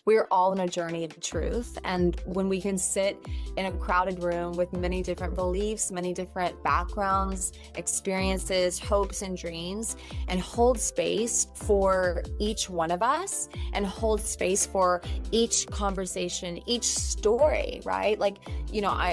we're all in a journey of truth. And when we can sit in a crowded room with many different beliefs, many different backgrounds, experiences, hopes, and dreams, and hold space for each one of us and hold space for each conversation, each story, right? Like,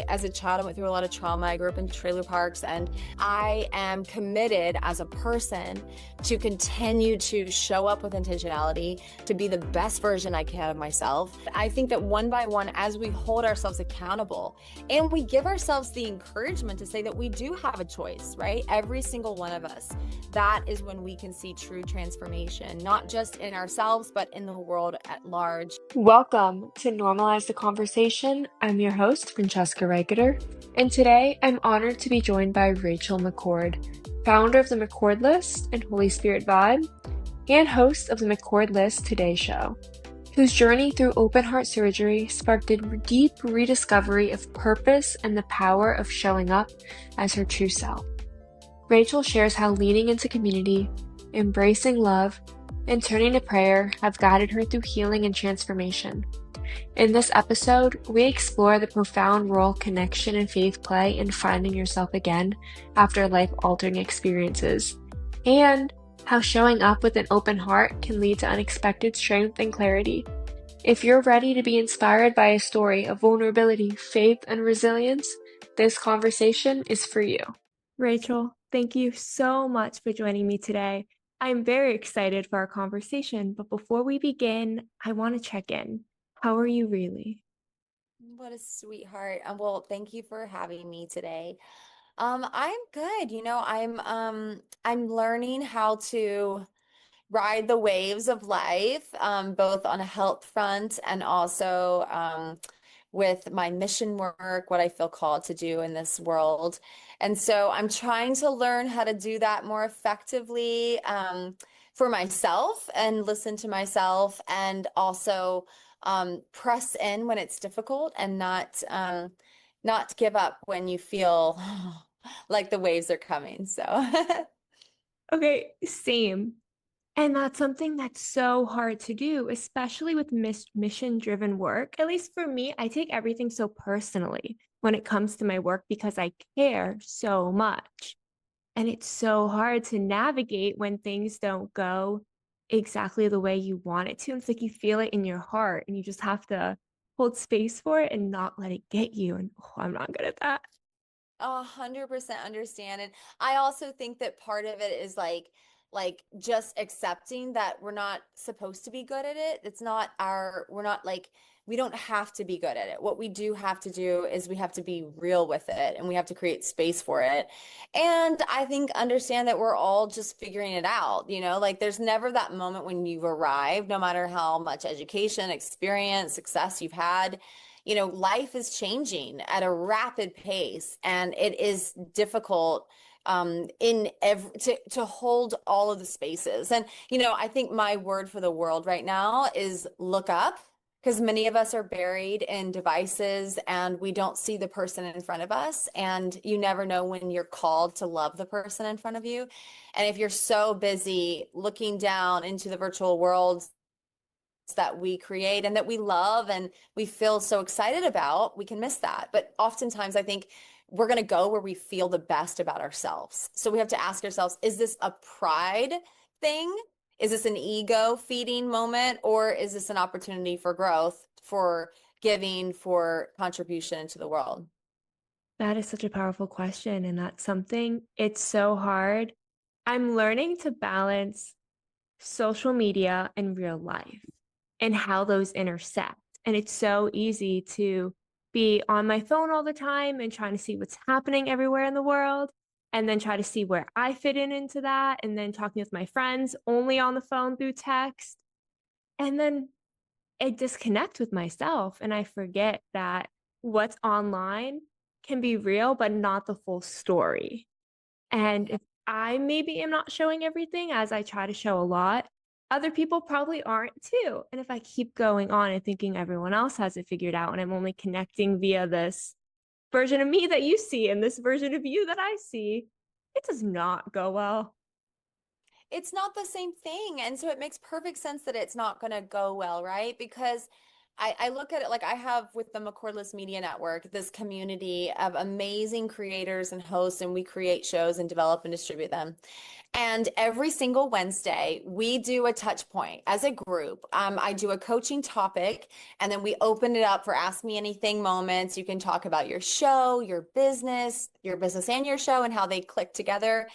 as a child, I went through a lot of trauma. I grew up in trailer parks, and I am committed as a person to continue to show up with intentionality, to be the best version I can of myself. I think that one by one, as we hold ourselves accountable and we give ourselves the encouragement to say that we do have a choice, right? Every single one of us, that is when we can see true transformation, not just in ourselves, but in the world at large. Welcome to Normalize the Conversation. I'm your host, Francesca Reicherter, and today I'm honored to be joined by Rachel McCord, founder of the McCord List and Holy Spirit Vibe, and host of the McCord List Today Show, whose journey through open heart surgery sparked a deep rediscovery of purpose and the power of showing up as her true self. Rachel shares how leaning into community, embracing love, and turning to prayer have guided her through healing and transformation. In this episode, we explore the profound role connection and faith play in finding yourself again after life-altering experiences, and how showing up with an open heart can lead to unexpected strength and clarity. If you're ready to be inspired by a story of vulnerability, faith, and resilience, this conversation is for you. Rachel, thank you so much for joining me today. I'm very excited for our conversation, but before we begin, I want to check in. How are you really? What a sweetheart. Well, thank you for having me today. I'm good. I'm learning how to ride the waves of life, both on a health front and also with my mission work, what I feel called to do in this world. And so I'm trying to learn how to do that more effectively for myself and listen to myself, and also press in when it's difficult and not give up when you feel like the waves are coming. So Okay, same. And that's something that's so hard to do, especially with mission-driven work. At least for me, I take everything so personally when it comes to my work because I care so much. And it's so hard to navigate when things don't go exactly the way you want it to. It's like you feel it in your heart and you just have to hold space for it and not let it get you. And I'm not good at that. 100% understand. And I also think that part of it is like just accepting that we're not supposed to be good at it. We're not like, we don't have to be good at it. What we do have to do is we have to be real with it, and we have to create space for it. And I think understand that we're all just figuring it out, like there's never that moment when you've arrived, no matter how much education, experience, success you've had. Life is changing at a rapid pace, and it is difficult to hold all of the spaces. And I think my word for the world right now is look up, because many of us are buried in devices and we don't see the person in front of us, and you never know when you're called to love the person in front of you. And if you're so busy looking down into the virtual worlds that we create and that we love and we feel so excited about, we can miss that. But oftentimes I think we're going to go where we feel the best about ourselves. So we have to ask ourselves, is this a pride thing? Is this an ego feeding moment? Or is this an opportunity for growth, for giving, for contribution into the world? That is such a powerful question. And that's something, it's so hard. I'm learning to balance social media and real life and how those intersect. And it's so easy to be on my phone all the time and trying to see what's happening everywhere in the world, and then try to see where I fit into that, and then talking with my friends only on the phone through text. And then I disconnect with myself and I forget that what's online can be real, but not the full story. And if I maybe am not showing everything as I try to show a lot, other people probably aren't too. And if I keep going on and thinking everyone else has it figured out and I'm only connecting via this version of me that you see and this version of you that I see, it does not go well. it's not the same thing. And so it makes perfect sense that it's not going to go well, right? Because I look at it like I have with the McCord List Media Network, this community of amazing creators and hosts, and we create shows and develop and distribute them. And every single Wednesday, we do a touch point as a group. I do a coaching topic, and then we open it up for Ask Me Anything moments. You can talk about your show, your business and your show, and how they click together.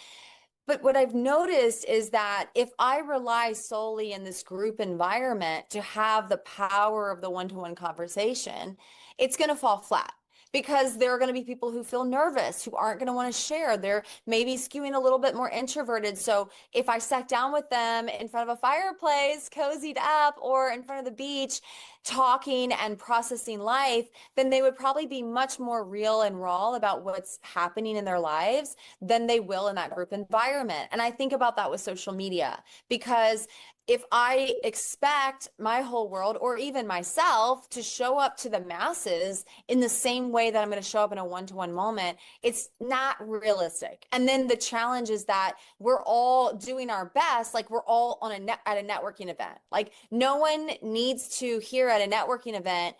But what I've noticed is that if I rely solely in this group environment to have the power of the one-to-one conversation, it's going to fall flat because there are going to be people who feel nervous, who aren't going to want to share. They're maybe skewing a little bit more introverted. So if I sat down with them in front of a fireplace, cozied up, or in front of the beach, talking and processing life, then they would probably be much more real and raw about what's happening in their lives than they will in that group environment. And I think about that with social media because if I expect my whole world or even myself to show up to the masses in the same way that I'm going to show up in a one-to-one moment, it's not realistic. And then the challenge is that we're all doing our best, like we're all on at a networking event. Like no one needs to hear at a networking event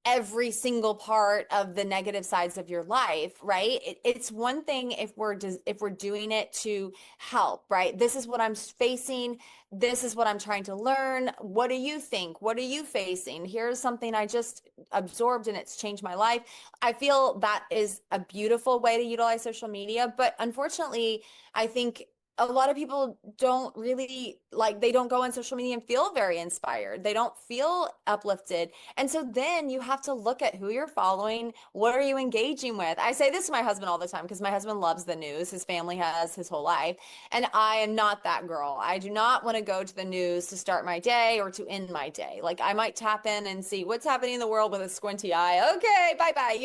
every single part of the negative sides of your life, right? It's one thing if we're doing it to help, right? This is what I'm facing. This is what I'm trying to learn. What do you think? What are you facing? Here's something I just absorbed and it's changed my life. I feel that is a beautiful way to utilize social media, but unfortunately, I think a lot of people don't really they don't go on social media and feel very inspired. They don't feel uplifted. And so then you have to look at who you're following. What are you engaging with? I say this to my husband all the time because my husband loves the news. His family has his whole life. And I am not that girl. I do not want to go to the news to start my day or to end my day. Like I might tap in and see what's happening in the world with a squinty eye. Okay, bye-bye.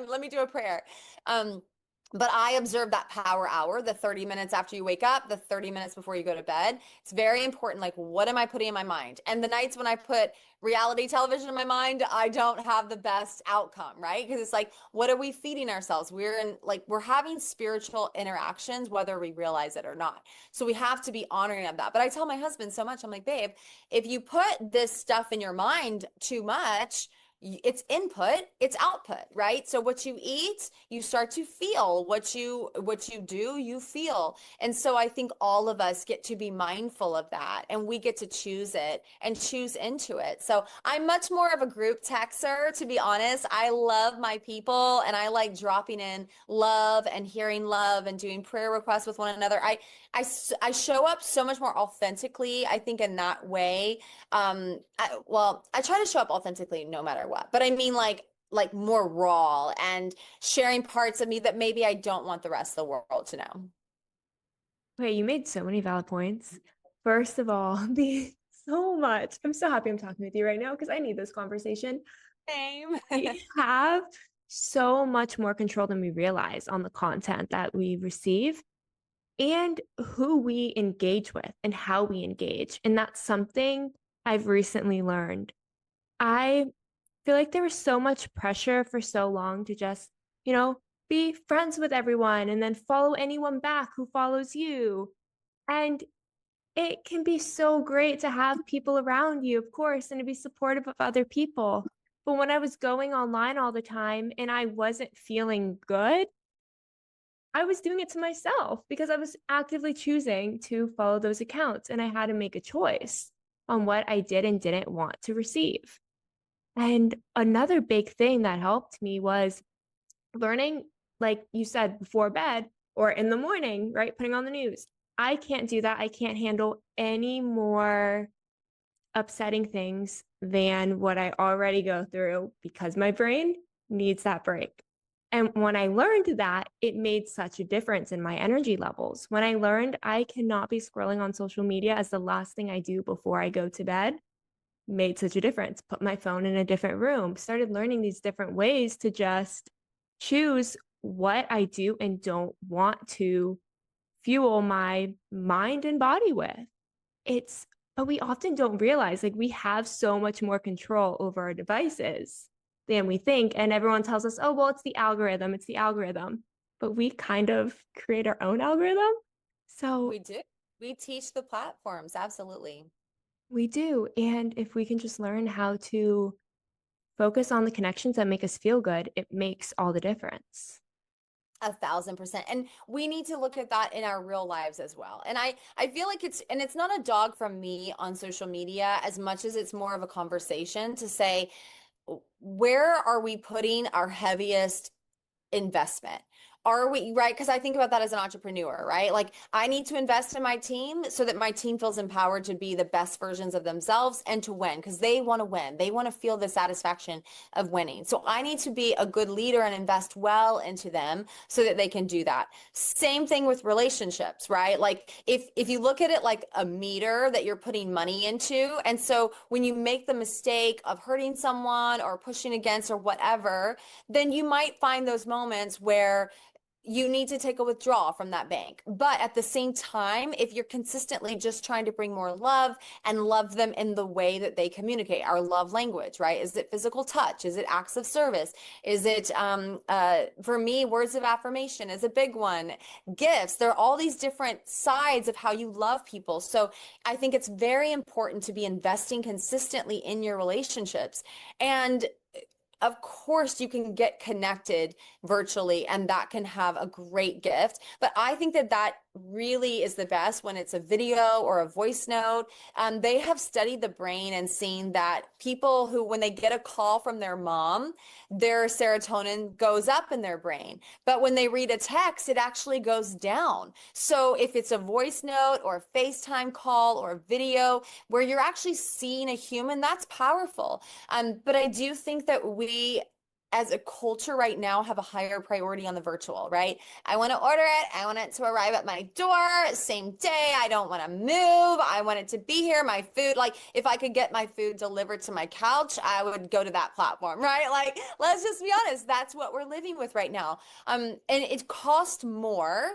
Let me do a prayer. But I observe that power hour, the 30 minutes after you wake up, the 30 minutes before you go to bed. It's very important. Like, what am I putting in my mind? And the nights when I put reality television in my mind, I don't have the best outcome, right? Because it's like, what are we feeding ourselves? We're having spiritual interactions, whether we realize it or not. So we have to be honoring of that. But I tell my husband so much, I'm like, babe, if you put this stuff in your mind too much, it's input, it's output, right? So what you eat, you start to feel. What you do, you feel. And so I think all of us get to be mindful of that, and we get to choose it and choose into it. So I'm much more of a group texter, to be honest. I love my people, and I like dropping in love and hearing love and doing prayer requests with one another. I show up so much more authentically, I think, in that way. I try to show up authentically no matter what, but I mean like more raw and sharing parts of me that maybe I don't want the rest of the world to know. Wait, you made so many valid points. First of all, so much. I'm so happy I'm talking with you right now because I need this conversation. Same. We have so much more control than we realize on the content that we receive and who we engage with and how we engage. And that's something I've recently learned. I feel like there was so much pressure for so long to just, be friends with everyone and then follow anyone back who follows you. And it can be so great to have people around you, of course, and to be supportive of other people. But when I was going online all the time and I wasn't feeling good, I was doing it to myself because I was actively choosing to follow those accounts and I had to make a choice on what I did and didn't want to receive. And another big thing that helped me was learning, like you said, before bed or in the morning, right? Putting on the news. I can't do that. I can't handle any more upsetting things than what I already go through because my brain needs that break. And when I learned that, it made such a difference in my energy levels. When I learned I cannot be scrolling on social media as the last thing I do before I go to bed, made such a difference. Put my phone in a different room, started learning these different ways to just choose what I do and don't want to fuel my mind and body with. But we often don't realize we have so much more control over our devices than we think. And everyone tells us, oh, well, it's the algorithm. It's the algorithm. But we kind of create our own algorithm. So We do. We teach the platforms, absolutely. We do. And if we can just learn how to focus on the connections that make us feel good, it makes all the difference. 1,000%. And we need to look at that in our real lives as well. And I feel like it's not a dog from me on social media as much as it's more of a conversation to say, where are we putting our heaviest investment? Are we right? Because I think about that as an entrepreneur, right? Like I need to invest in my team so that my team feels empowered to be the best versions of themselves and to win because they want to win. They want to feel the satisfaction of winning. So I need to be a good leader and invest well into them so that they can do that. Same thing with relationships, right? Like if you look at it like a meter that you're putting money into, and so when you make the mistake of hurting someone or pushing against or whatever, then you might find those moments where you need to take a withdrawal from that bank. But at the same time, if you're consistently just trying to bring more love and love them in the way that they communicate, our love language, right? Is it physical touch? Is it acts of service? Is it, for me, words of affirmation is a big one. Gifts. There are all these different sides of how you love people. So I think it's very important to be investing consistently in your relationships. And of course, you can get connected virtually, and that can have a great gift. But I think that that really is the best when it's a video or a voice note. They have studied the brain and seen that people who, when they get a call from their mom, their serotonin goes up in their brain. But when they read a text, it actually goes down. So if it's a voice note or a FaceTime call or a video where you're actually seeing a human, that's powerful. But I do think that we, as a culture right now, have a higher priority on the virtual, right? I want to order it. I want it to arrive at my door same day. I don't want to move. I want it to be here. My food, like if I could get my food delivered to my couch, I would go to that platform, right? Like, let's just be honest. That's what we're living with right now. And it costs more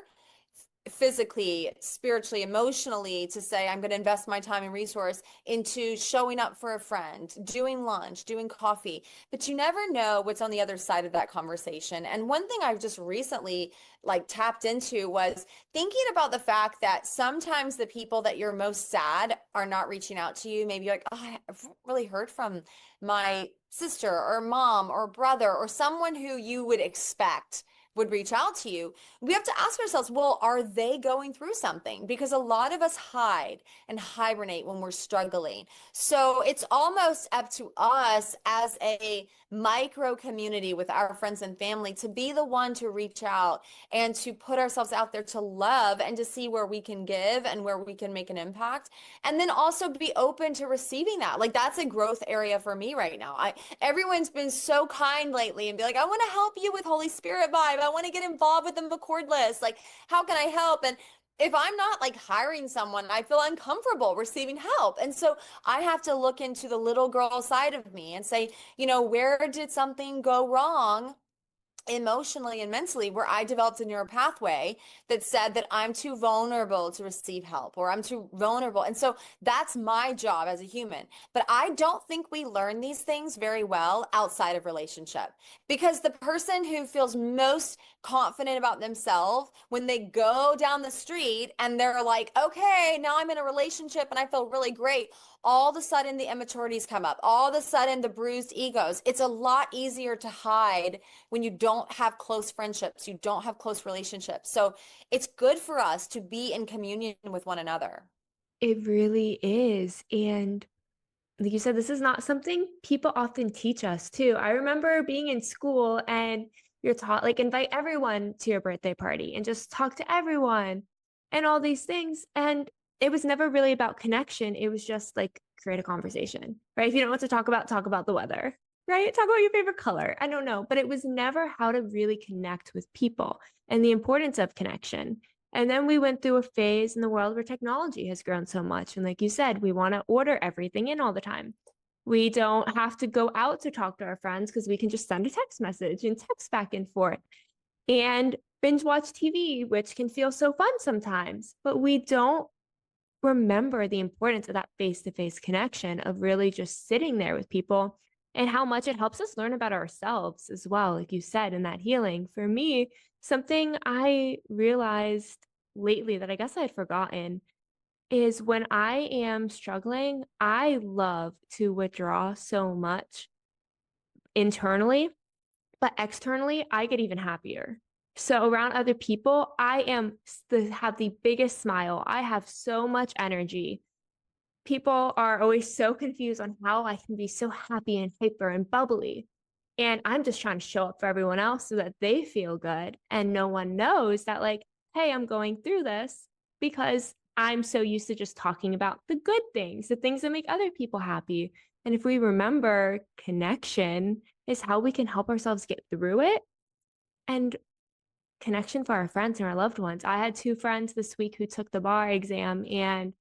physically, spiritually, emotionally to say, I'm going to invest my time and resource into showing up for a friend, doing lunch, doing coffee. But you never know what's on the other side of that conversation. And one thing I've just recently like tapped into was thinking about the fact that sometimes the people that you're most sad are not reaching out to you. Maybe you're like, oh, I've really heard from my sister or mom or brother or someone who you would expect would reach out to you. We have to ask ourselves, well, are they going through something? Because a lot of us hide and hibernate when we're struggling. So it's almost up to us as a micro community with our friends and family to be the one to reach out and to put ourselves out there to love and to see where we can give and where we can make an impact. And then also be open to receiving that. Like that's a growth area for me right now. Everyone's been so kind lately and be like, I want to help you with Holy Spirit vibe. I want to get involved with the McCord list. Like, how can I help? And if I'm not like hiring someone, I feel uncomfortable receiving help. And so I have to look into the little girl side of me and say, where did something go wrong emotionally and mentally where I developed a neural pathway that said that I'm too vulnerable to receive help or I'm too vulnerable. And so that's my job as a human. But I don't think we learn these things very well outside of relationship because the person who feels most confident about themselves when they go down the street and they're like, okay, now I'm in a relationship and I feel really great. All of a sudden the immaturities come up. All of a sudden the bruised egos. It's a lot easier to hide when you don't have close friendships, you don't have close relationships. So it's good for us to be in communion with one another. It really is. And like you said, this is not something people often teach us too. I remember being in school and you're taught like invite everyone to your birthday party and just talk to everyone and all these things. And it was never really about connection. It was just like create a conversation, right? If you don't know what to talk about the weather, right? Talk about your favorite color. I don't know, but it was never how to really connect with people and the importance of connection. And then we went through a phase in the world where technology has grown so much. And like you said, we want to order everything in all the time. We don't have to go out to talk to our friends because we can just send a text message and text back and forth and binge watch TV, which can feel so fun sometimes. But we don't remember the importance of that face-to-face connection of really just sitting there with people and how much it helps us learn about ourselves as well, like you said, in that healing. For me, something I realized lately that I guess I had forgotten is when I am struggling, I love to withdraw so much internally, but externally, I get even happier. So around other people, have the biggest smile. I have so much energy. People are always so confused on how I can be so happy and hyper and bubbly. And I'm just trying to show up for everyone else so that they feel good. And no one knows that, like, hey, I'm going through this because I'm so used to just talking about the good things, the things that make other people happy. And if we remember, connection is how we can help ourselves get through it. And connection for our friends and our loved ones. I had two friends this week who took the bar exam, and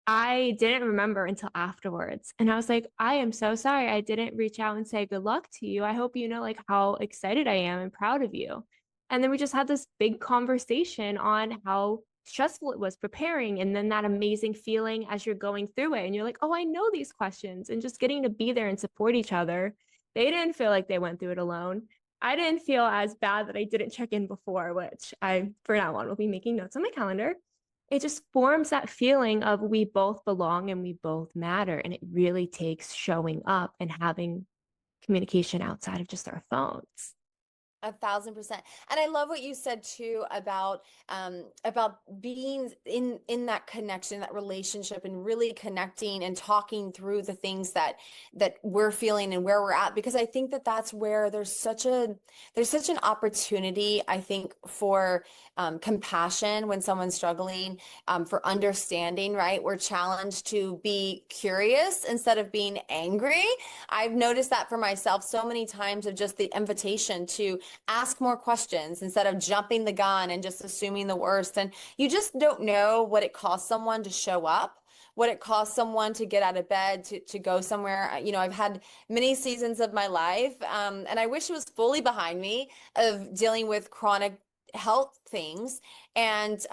I didn't remember until afterwards. And I was like, I am so sorry. I didn't reach out and say good luck to you. I hope you know like how excited I am and proud of you. And then we just had this big conversation on how stressful it was preparing, and then that amazing feeling as you're going through it. And you're like, oh, I know these questions, and just getting to be there and support each other. They didn't feel like they went through it alone. I didn't feel as bad that I didn't check in before, which I, for now on, will be making notes on my calendar. It just forms that feeling of we both belong and we both matter. And it really takes showing up and having communication outside of just our phones. 1,000%. And I love what you said too about being in that connection, that relationship, and really connecting and talking through the things that we're feeling and where we're at, because I think that that's where there's such an opportunity, I think, for compassion when someone's struggling, for understanding, right? We're challenged to be curious instead of being angry. I've noticed that for myself so many times, of just the invitation to ask more questions instead of jumping the gun and just assuming the worst. And you just don't know what it costs someone to show up, what it costs someone to get out of bed, to go somewhere. You know, I've had many seasons of my life, and I wish it was fully behind me, of dealing with chronic health things. And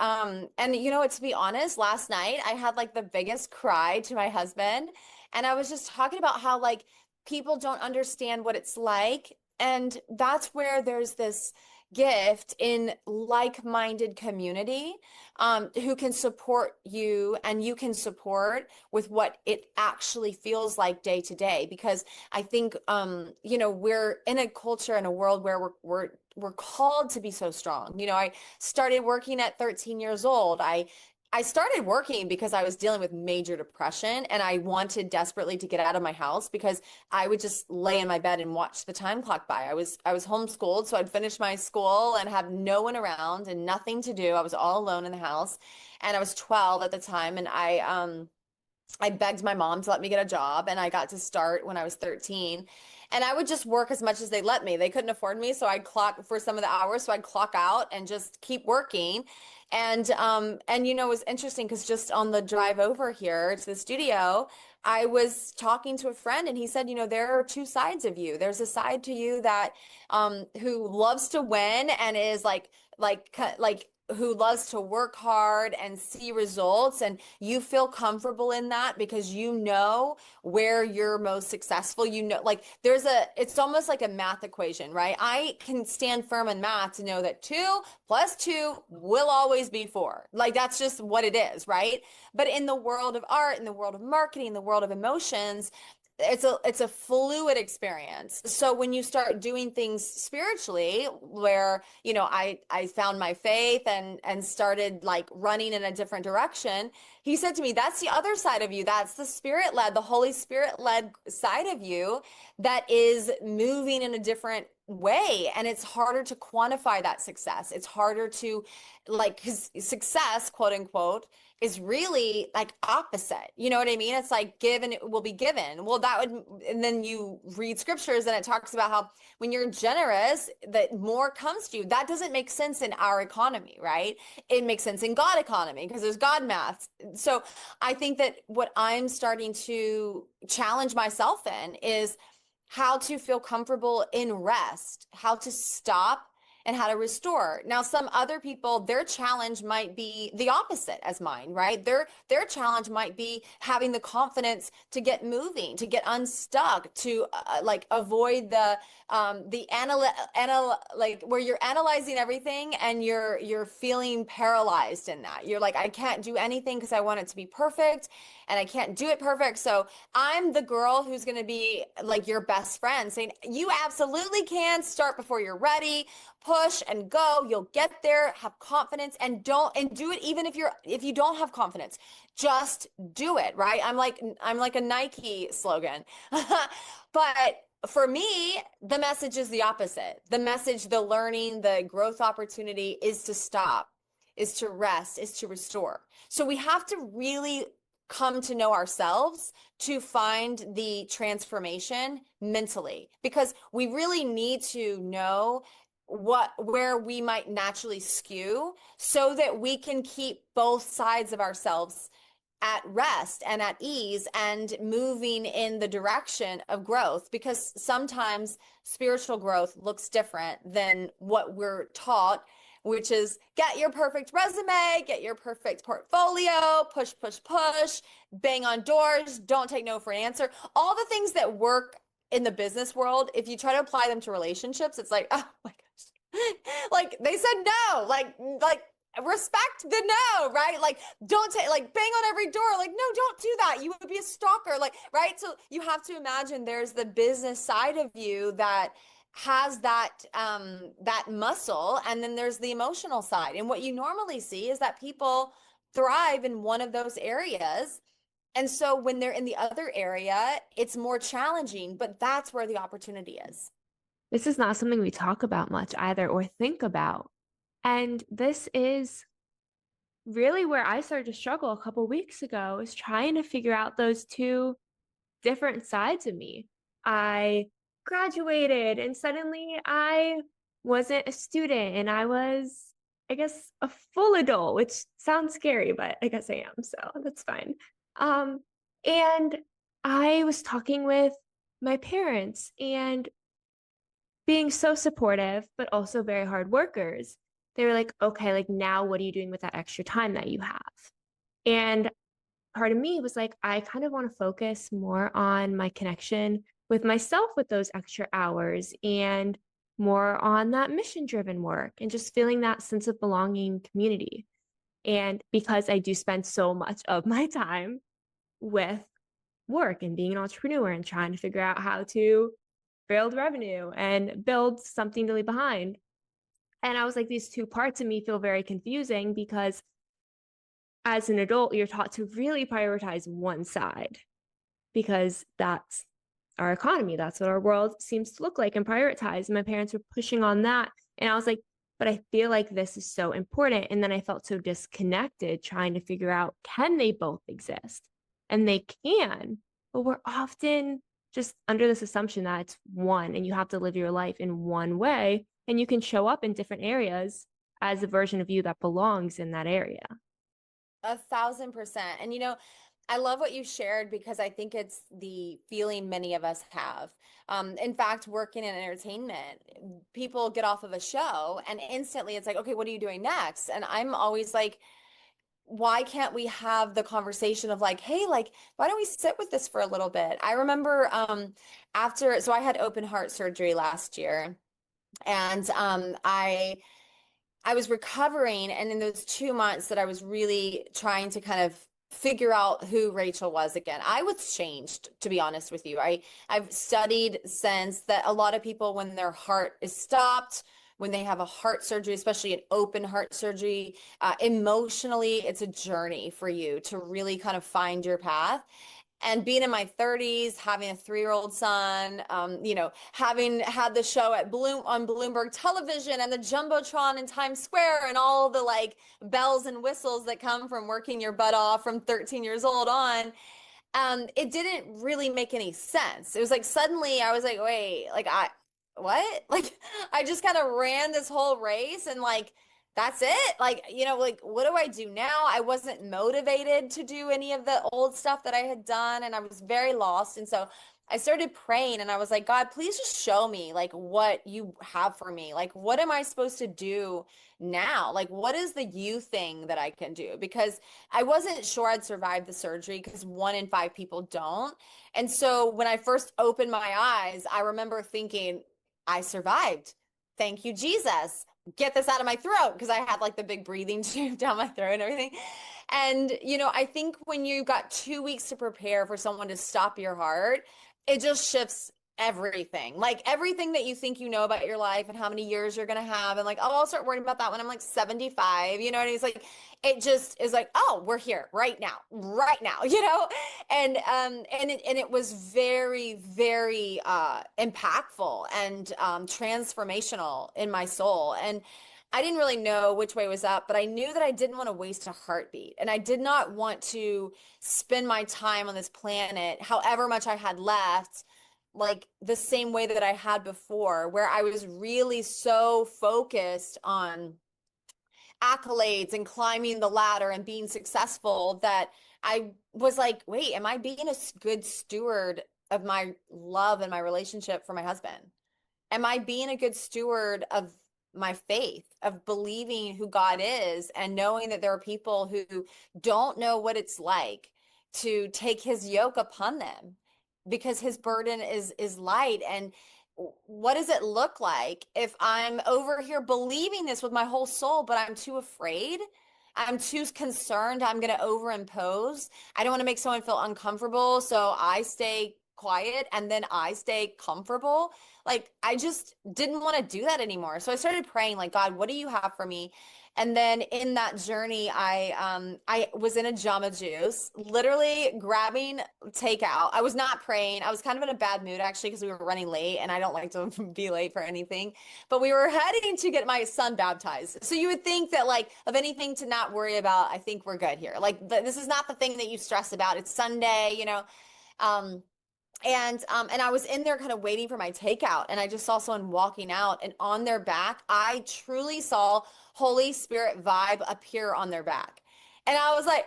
you know, to be honest, last night I had like the biggest cry to my husband, and I was just talking about how like people don't understand what it's like. And that's where there's this gift in like-minded community, who can support you and you can support with what it actually feels like day to day. Because I think, you know, we're in a culture and a world where we're called to be so strong. You know, I started working at 13 years old. I started working because I was dealing with major depression, and I wanted desperately to get out of my house because I would just lay in my bed and watch the time clock by. I was homeschooled, so I'd finish my school and have no one around and nothing to do. I was all alone in the house, and I was 12 at the time, and I begged my mom to let me get a job, and I got to start when I was 13. And I would just work as much as they let me. They couldn't afford me, so I'd clock for some of the hours, so I'd clock out and just keep working. And you know, it was interesting because just on the drive over here to the studio, I was talking to a friend, and he said, you know, there are two sides of you. There's a side to you that who loves to win and is like who loves to work hard and see results, and you feel comfortable in that because you know where you're most successful. You know, like it's almost like a math equation, right? I can stand firm in math to know that 2 + 2 will always be 4. Like that's just what it is, right? But in the world of art, in the world of marketing, in the world of emotions, it's a fluid experience. So when you start doing things spiritually, where, you know, I found my faith and started like running in a different direction, he said to me, that's the other side of you. That's the spirit led, the Holy Spirit led side of you that is moving in a different way. And it's harder to quantify that success. It's harder to, like, because success, quote unquote, is really like opposite. You know what I mean? It's like give and it will be given. Well, that would, and then you read scriptures and it talks about how when you're generous, that more comes to you. That doesn't make sense in our economy, right? It makes sense in God economy because there's God math. So I think that what I'm starting to challenge myself in is how to feel comfortable in rest, how to stop and how to restore. Now, some other people, their challenge might be the opposite as mine, right? Their challenge might be having the confidence to get moving, to get unstuck, to like avoid like where you're analyzing everything and you're feeling paralyzed in that. You're like, I can't do anything because I want it to be perfect and I can't do it perfect. So I'm the girl who's going to be like your best friend saying, you absolutely can start before you're ready, push and go. You'll get there, have confidence, and do it even if you don't have confidence. Just do it, right? I'm like a Nike slogan. But for me, the message is the opposite. The message, the learning, the growth opportunity is to stop, is to rest, is to restore. So we have to really come to know ourselves to find the transformation mentally, because we really need to know where we might naturally skew so that we can keep both sides of ourselves at rest and at ease and moving in the direction of growth, because sometimes spiritual growth looks different than what we're taught, which is get your perfect resume, get your perfect portfolio, push, push, push, bang on doors, don't take no for an answer. All the things that work in the business world, if you try to apply them to relationships, it's like, oh my gosh. Like they said no, like respect the no, right? Like don't take, like bang on every door, like no, don't do that, you would be a stalker, like, right? So you have to imagine there's the business side of you that has that muscle, and then there's the emotional side. And what you normally see is that people thrive in one of those areas, and so when they're in the other area it's more challenging, but that's where the opportunity is. This is not something we talk about much either or think about. And this is really where I started to struggle a couple weeks ago, is trying to figure out those two different sides of me. I graduated and suddenly I wasn't a student and I was, I guess, a full adult, which sounds scary, but I guess I am, so that's fine. Um, and I was talking with my parents and being so supportive, but also very hard workers. They were like, okay, like now what are you doing with that extra time that you have? And part of me was like, I kind of want to focus more on my connection with myself with those extra hours and more on that mission driven work and just feeling that sense of belonging community. And because I do spend so much of my time with work and being an entrepreneur and trying to figure out how to build revenue and build something to leave behind. And I was like, these two parts of me feel very confusing because as an adult, you're taught to really prioritize one side because that's our economy. That's what our world seems to look like and prioritize. And my parents were pushing on that. And I was like, but I feel like this is so important. And then I felt so disconnected trying to figure out, can they both exist? And they can, but we're often just under this assumption that it's one and you have to live your life in one way and you can show up in different areas as a version of you that belongs in that area. 1,000%. And I love what you shared because I think it's the feeling many of us have. In fact, working in entertainment, people get off of a show and instantly it's like, okay, what are you doing next? And I'm always like, why can't we have the conversation of like, hey, like, why don't we sit with this for a little bit? I remember so I had open heart surgery last year, and I was recovering, and in those 2 months that I was really trying to kind of figure out who Rachel was again, I was changed, to be honest with you. I've studied since that a lot of people, when their heart is stopped, when they have a heart surgery, especially an open heart surgery, emotionally, it's a journey for you to really kind of find your path. And being in my 30s, having a 3-year-old son, having had the show on Bloomberg Television and the Jumbotron in Times Square and all the like bells and whistles that come from working your butt off from 13 years old on, it didn't really make any sense. It was like suddenly I was like, wait, like what? Like I just kind of ran this whole race and like that's it. Like, like what do I do now? I wasn't motivated to do any of the old stuff that I had done and I was very lost. And so I started praying and I was like, God, please just show me like what you have for me. Like, what am I supposed to do now? Like, what is the you thing that I can do? Because I wasn't sure I'd survive the surgery because 1 in 5 people don't. And so when I first opened my eyes, I remember thinking, I survived. Thank you, Jesus. Get this out of my throat because I had like the big breathing tube down my throat and everything. And, I think when you got 2 weeks to prepare for someone to stop your heart, it just shifts everything. Like everything that you think you know about your life and how many years you're going to have. And like, oh, I'll start worrying about that when I'm like 75, and he's like, it just is like, oh, we're here right now, and it was very, very impactful and transformational in my soul. And I didn't really know which way was up, but I knew that I didn't want to waste a heartbeat. And I did not want to spend my time on this planet, however much I had left, like the same way that I had before, where I was really so focused on accolades and climbing the ladder and being successful that I was like, wait, am I being a good steward of my love and my relationship for my husband? Am I being a good steward of my faith, of believing who God is and knowing that there are people who don't know what it's like to take his yoke upon them because his burden is light? And what does it look like if I'm over here believing this with my whole soul, but I'm too afraid? I'm too concerned. I'm going to overimpose. I don't want to make someone feel uncomfortable. So I stay quiet and then I stay comfortable. Like I just didn't want to do that anymore. So I started praying like, God, what do you have for me? And then in that journey, I was in a Jamba Juice, literally grabbing takeout. I was not praying. I was kind of in a bad mood actually because we were running late and I don't like to be late for anything. But we were heading to get my son baptized. So you would think that like of anything to not worry about, I think we're good here. Like this is not the thing that you stress about. It's Sunday. Um, and I was in there kind of waiting for my takeout, and I just saw someone walking out, and on their back, I truly saw Holy Spirit vibe appear on their back. And I was like,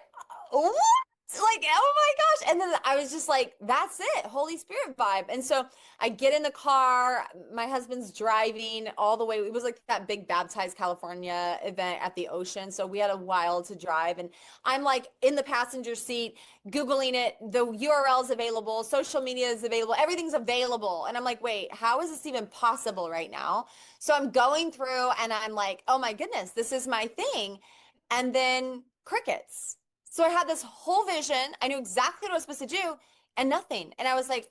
what? Like, oh my gosh. And then I was just like, that's it, Holy Spirit vibe. And so I get in the car, my husband's driving all the way. It was like that big Baptize California event at the ocean. So we had a while to drive. And I'm like in the passenger seat, Googling it, the URL is available, social media is available, everything's available. And I'm like, wait, how is this even possible right now? So I'm going through and I'm like, oh my goodness, this is my thing. And then crickets. So I had this whole vision. I knew exactly what I was supposed to do and nothing. And I was like,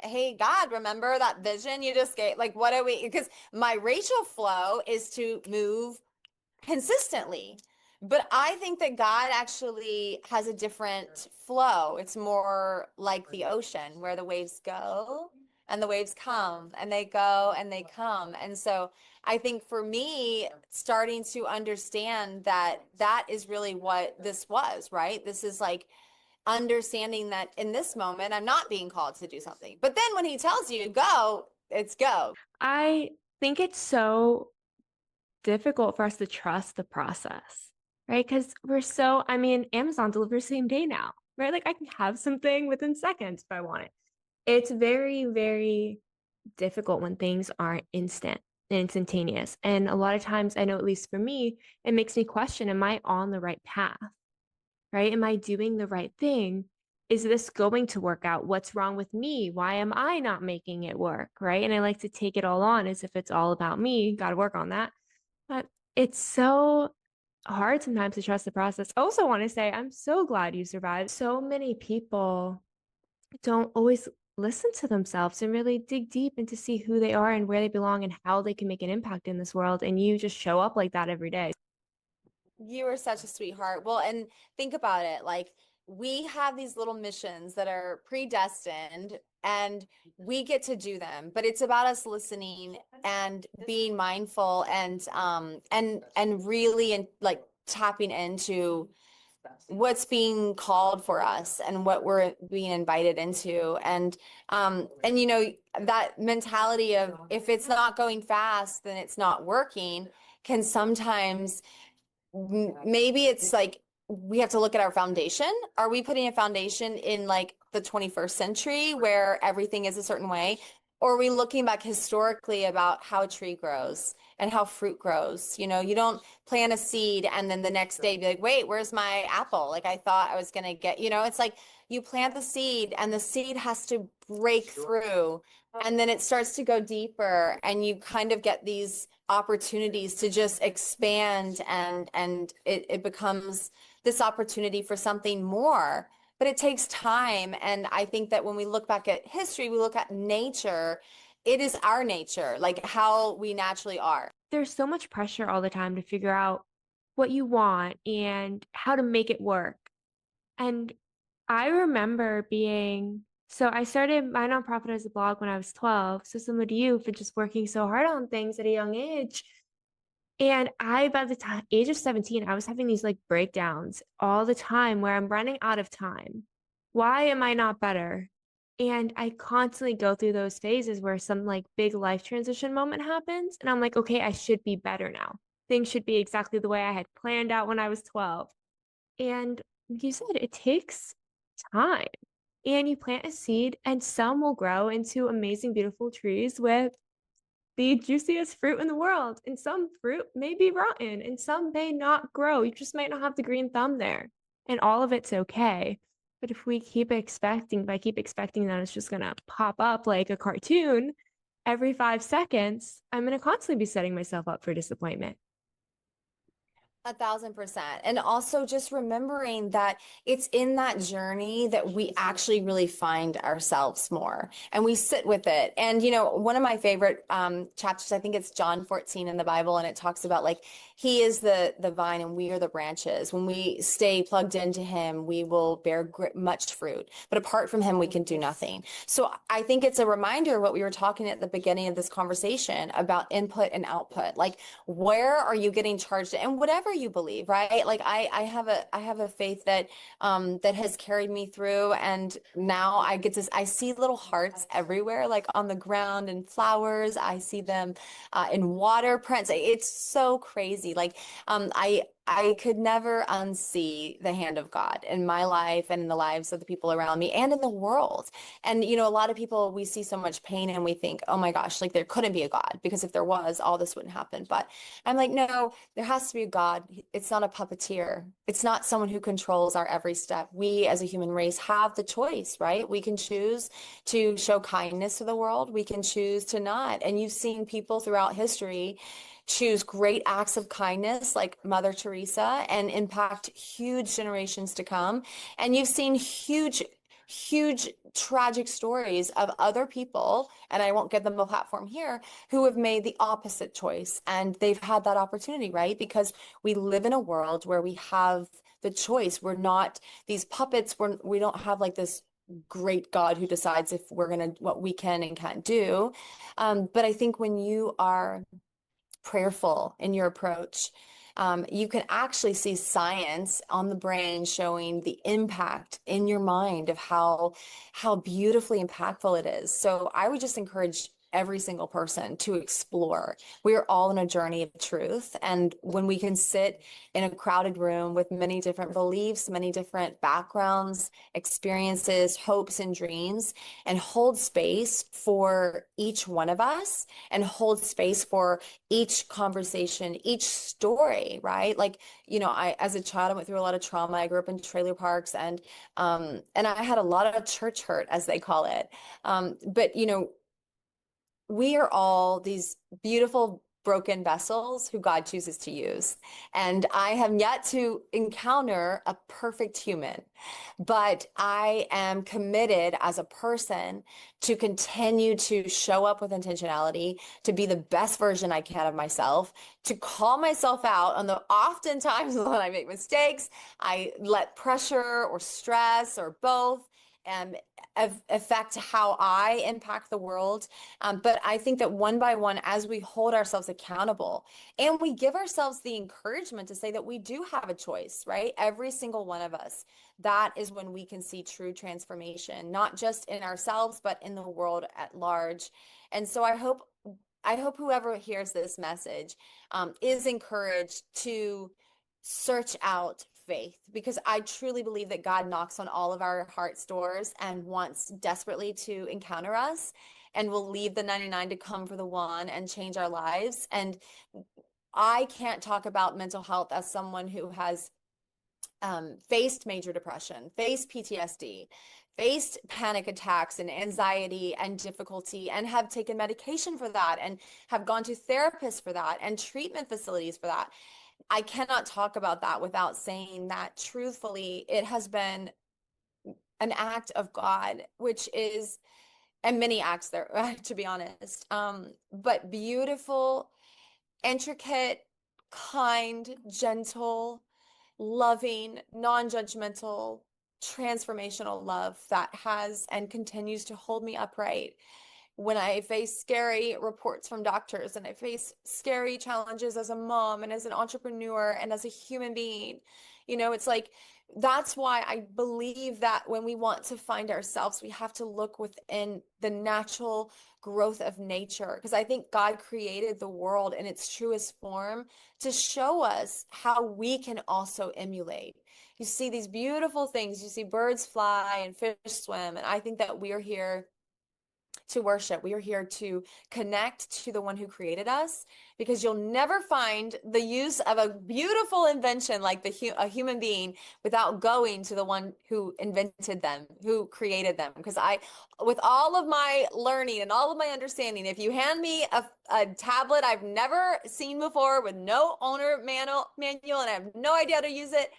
hey, God, remember that vision you just gave? Like, what are we? Because my Rachel flow is to move consistently. But I think that God actually has a different flow. It's more like the ocean where the waves go and the waves come and they go and they come. And so I think for me, starting to understand that that is really what this was, right? This is like understanding that in this moment, I'm not being called to do something. But then when he tells you go, it's go. I think it's so difficult for us to trust the process, right? Because Amazon delivers same day now, right? Like I can have something within seconds if I want it. It's very, very difficult when things aren't instant and instantaneous. And a lot of times, I know at least for me, it makes me question, am I on the right path, right? Am I doing the right thing? Is this going to work out? What's wrong with me? Why am I not making it work, right? And I like to take it all on as if it's all about me. Got to work on that. But it's so hard sometimes to trust the process. I also want to say, I'm so glad you survived. So many people don't always listen to themselves and really dig deep into see who they are and where they belong and how they can make an impact in this world. And you just show up like that every day. You are such a sweetheart. Well, and think about it. Like we have these little missions that are predestined and we get to do them, but it's about us listening and being mindful and really like tapping into what's being called for us and what we're being invited into. And that mentality of if it's not going fast, then it's not working can sometimes maybe it's like we have to look at our foundation. Are we putting a foundation in like the 21st century where everything is a certain way? Or are we looking back historically about how a tree grows and how fruit grows? You know, you don't plant a seed and then the next day be like, wait, where's my apple? Like I thought I was going to get, it's like you plant the seed and the seed has to break through and then it starts to go deeper and you kind of get these opportunities to just expand and it becomes this opportunity for something more. But it takes time. And I think that when we look back at history, we look at nature, it is our nature, like how we naturally are. There's so much pressure all the time to figure out what you want and how to make it work. And I remember so I started my nonprofit as a blog when I was 12. So similar to you for just working so hard on things at a young age. And by the age of 17, I was having these like breakdowns all the time where I'm running out of time. Why am I not better? And I constantly go through those phases where some like big life transition moment happens. And I'm like, okay, I should be better now. Things should be exactly the way I had planned out when I was 12. And like you said, it takes time. And you plant a seed, and some will grow into amazing, beautiful trees with the juiciest fruit in the world. And some fruit may be rotten and some may not grow. You just might not have the green thumb there. And all of it's okay. But if if I keep expecting that it's just going to pop up like a cartoon every 5 seconds, I'm going to constantly be setting myself up for disappointment. 1,000%. And also just remembering that it's in that journey that we actually really find ourselves more and we sit with it. And, one of my favorite chapters, I think it's John 14 in the Bible, and it talks about like he is the vine and we are the branches. When we stay plugged into him, we will bear much fruit. But apart from him, we can do nothing. So I think it's a reminder what we were talking at the beginning of this conversation about input and output. Like, where are you getting charged? And whatever you believe, right? Like I have a faith that that has carried me through, and now I see little hearts everywhere, like on the ground and flowers. I see them in water prints. It's so crazy. Like I could never unsee the hand of God in my life and in the lives of the people around me and in the world. And, a lot of people, we see so much pain and we think, oh my gosh, like there couldn't be a God, because if there was, all this wouldn't happen. But I'm like, no, there has to be a God. It's not a puppeteer. It's not someone who controls our every step. We as a human race have the choice, right? We can choose to show kindness to the world. We can choose to not. And you've seen people throughout history choose great acts of kindness like Mother Teresa and impact huge generations to come. And you've seen huge tragic stories of other people, and I won't give them a platform here, who have made the opposite choice. And they've had that opportunity, right? Because we live in a world where we have the choice. We're not these puppets. We don't have like this great God who decides if we're going to, what we can and can't do. But I think when you are prayerful in your approach, you can actually see science on the brain showing the impact in your mind of how beautifully impactful it is. So I would just encourage every single person to explore. We are all in a journey of truth. And when we can sit in a crowded room with many different beliefs, many different backgrounds, experiences, hopes, and dreams, and hold space for each one of us and hold space for each conversation, each story, right? Like, as a child, I went through a lot of trauma. I grew up in trailer parks and I had a lot of church hurt, as they call it. But we are all these beautiful broken vessels who God chooses to use. And I have yet to encounter a perfect human, but I am committed as a person to continue to show up with intentionality, to be the best version I can of myself, to call myself out on the oftentimes when I make mistakes, I let pressure or stress or both affect how I impact the world. But I think that one by one, as we hold ourselves accountable and we give ourselves the encouragement to say that we do have a choice, right? Every single one of us, that is when we can see true transformation, not just in ourselves, but in the world at large. And so I hope whoever hears this message is encouraged to search out faith, because I truly believe that God knocks on all of our heart's doors and wants desperately to encounter us, and will leave the 99 to come for the one and change our lives. And I can't talk about mental health as someone who has faced major depression, faced PTSD, faced panic attacks and anxiety and difficulty, and have taken medication for that, and have gone to therapists for that, and treatment facilities for that. I cannot talk about that without saying that truthfully, it has been an act of God, which is, and many acts there, to be honest, but beautiful, intricate, kind, gentle, loving, non-judgmental, transformational love that has and continues to hold me upright when I face scary reports from doctors, and I face scary challenges as a mom and as an entrepreneur and as a human being. It's like, that's why I believe that when we want to find ourselves, we have to look within the natural growth of nature, because I think God created the world in its truest form to show us how we can also emulate. You see these beautiful things, you see birds fly and fish swim, and I think that we are here to worship. We are here to connect to the one who created us, because you'll never find the use of a beautiful invention like a human being without going to the one who invented them, who created them. Because with all of my learning and all of my understanding, if you hand me a tablet I've never seen before with no owner manual and I have no idea how to use it,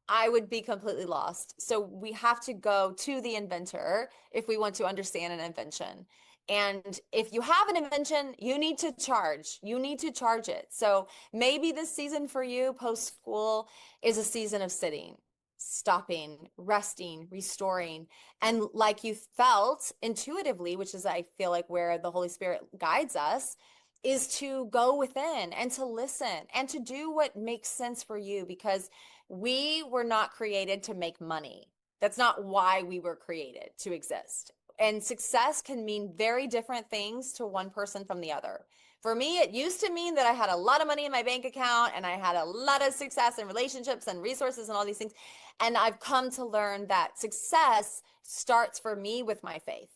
I would be completely lost. So we have to go to the inventor if we want to understand an invention. And if you have an invention, you need to charge. You need to charge it. So maybe this season for you post school is a season of sitting, stopping, resting, restoring. And like you felt intuitively, which is, I feel like, where the Holy Spirit guides us, is to go within and to listen and to do what makes sense for you, because we were not created to make money. That's not why we were created to exist. And success can mean very different things to one person from the other. For me, it used to mean that I had a lot of money in my bank account and I had a lot of success in relationships and resources and all these things. And I've come to learn that success starts for me with my faith.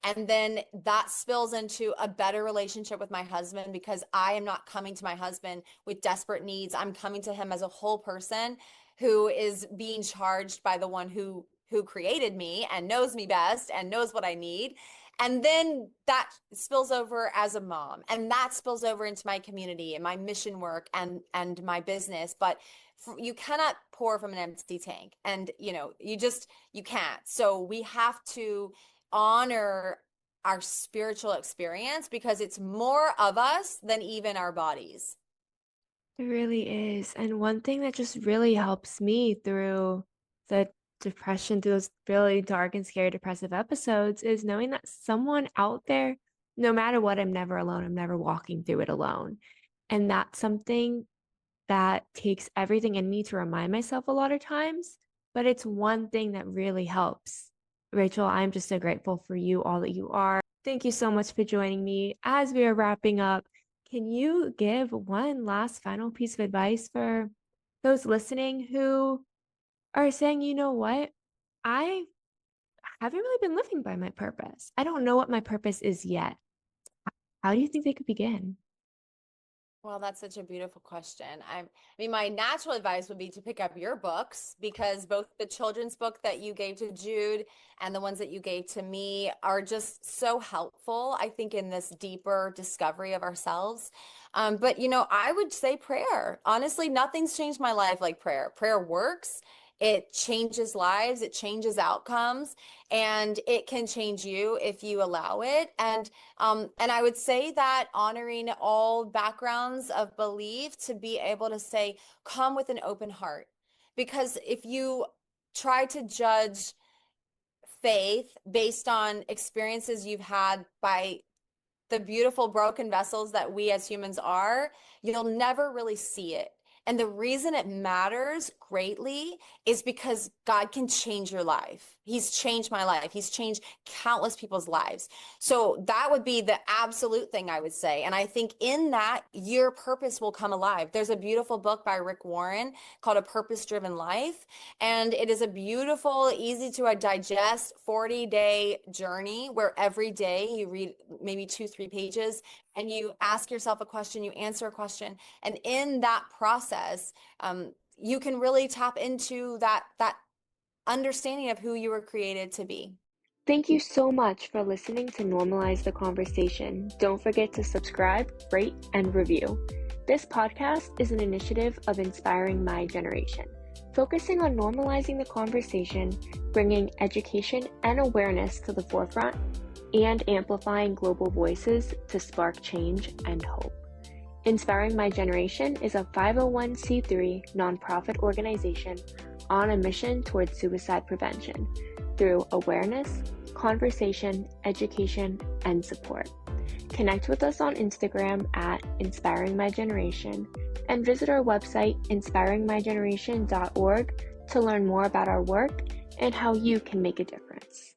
And then that spills into a better relationship with my husband, because I am not coming to my husband with desperate needs. I'm coming to him as a whole person who is being charged by the one who created me and knows me best and knows what I need. And then that spills over as a mom, and that spills over into my community and my mission work and my business. But you cannot pour from an empty tank, and you can't. So we have to honor our spiritual experience, because it's more of us than even our bodies. It really is. And one thing that just really helps me through the depression, through those really dark and scary depressive episodes, is knowing that someone out there, no matter what, I'm never alone. I'm never walking through it alone. And that's something that takes everything in me to remind myself a lot of times, but it's one thing that really helps. Rachel, I'm just so grateful for you, all that you are. Thank you so much for joining me. As we are wrapping up, can you give one last final piece of advice for those listening who are saying, you know what, I haven't really been living by my purpose. I don't know what my purpose is yet. How do you think they could begin? Well, that's such a beautiful question. I mean, my natural advice would be to pick up your books, because both the children's book that you gave to Jude and the ones that you gave to me are just so helpful, I think, in this deeper discovery of ourselves. But, I would say prayer. Honestly, nothing's changed my life like prayer. Prayer works. It changes lives. It changes outcomes, and it can change you if you allow it. And I would say that honoring all backgrounds of belief, to be able to say, come with an open heart. Because if you try to judge faith based on experiences you've had by the beautiful broken vessels that we as humans are, you'll never really see it. And the reason it matters greatly is because God can change your life. He's changed my life. He's changed countless people's lives. So that would be the absolute thing I would say. And I think in that, your purpose will come alive. There's a beautiful book by Rick Warren called A Purpose-Driven Life. And it is a beautiful, easy to digest 40-day journey where every day you read maybe 2, 3 pages and you ask yourself a question, you answer a question. And in that process, you can really tap into that understanding of who you were created to be. Thank you so much for listening to Normalize the Conversation. Don't forget to subscribe, rate, and review. This podcast is an initiative of Inspiring My Generation, focusing on normalizing the conversation, bringing education and awareness to the forefront, and amplifying global voices to spark change and hope. Inspiring My Generation is a 501c3 nonprofit organization on a mission towards suicide prevention through awareness, conversation, education, and support. Connect with us on Instagram at Inspiring My Generation and visit our website inspiringmygeneration.org to learn more about our work and how you can make a difference.